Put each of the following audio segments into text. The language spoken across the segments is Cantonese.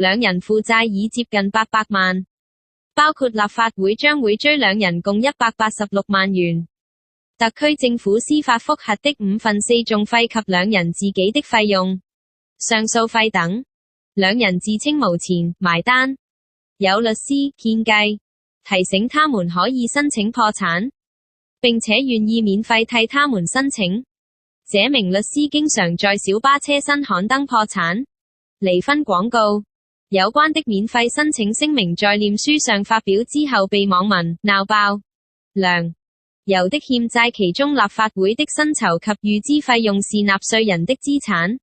兩人負債已接近800萬，包括立法會將會追兩人共186萬元。特區政府司法覆核的4/5訟費及兩人自己的費用、上訴費等，兩人自稱無錢埋單，有律師獻計，提醒他們可以申請破產，並且願意免費替他們申請。這名律師經常在小巴車身刊登破產、離婚廣告。有關的免費申請聲明在臉書上發表之後被網民鬧爆。梁游的欠債其中立法會的薪酬及預支費用是納稅人的資產。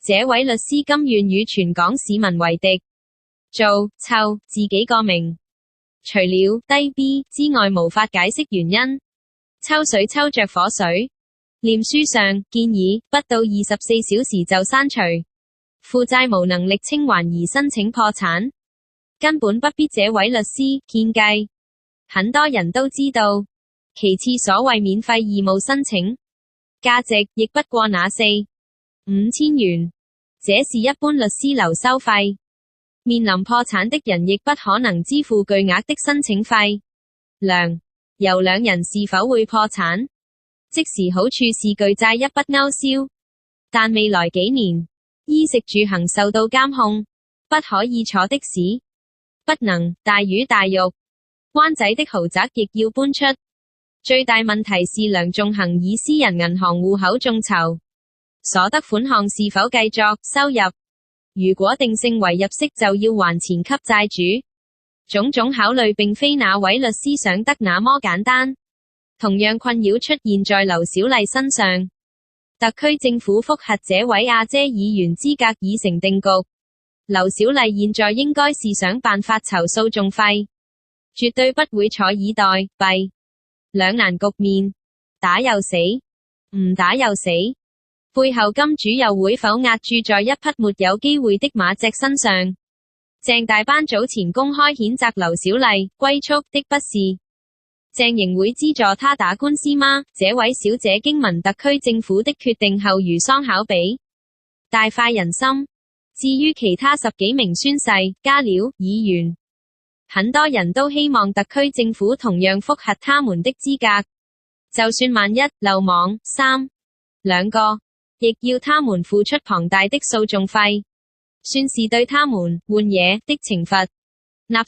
這位律師甘願與全港市民為敵，做臭自己個名。除了低 B 之外無法解釋原因，抽水抽着火水。臉書上建議不到24小時就刪除，負債無能力清還而申請破產，根本不必這位律師獻計，很多人都知道。其次所謂免費義務申請，價值亦不過那4-5千元，這是一般律師樓收費。面臨破產的人亦不可能支付巨額的申請費。梁游兩人是否會破產？即時好處是巨債一筆勾銷，但未來幾年，衣食住行受到監控，不可以坐的士，不能大魚大肉，灣仔的豪宅亦要搬出。最大問題是梁仲恒以私人銀行戶口眾籌，所得款項是否計作收入？如果定性為入息就要還錢給債主。種種考慮並非那位律師想得那麼簡單。同樣困擾出現在劉小麗身上。特區政府覆核這位阿姐議員資格已成定局，劉小麗現在應該是想辦法籌訴訟費，絕對不會坐以待斃。兩難局面，打又死，唔打又死，背後金主又會否押注在一匹沒有機會的馬隻身上？鄭大班早前公開譴責劉小麗龜速的不是鄭瑩會資助他打官司嗎？這位小姐經聞特區政府的決定後如喪考妣，大快人心。至於其他10幾名宣誓加料議員，很多人都希望特區政府同樣覆核他們的資格，就算萬一漏網兩個，亦要他們付出龐大的訴訟費，算是對他們換野的懲罰。納稅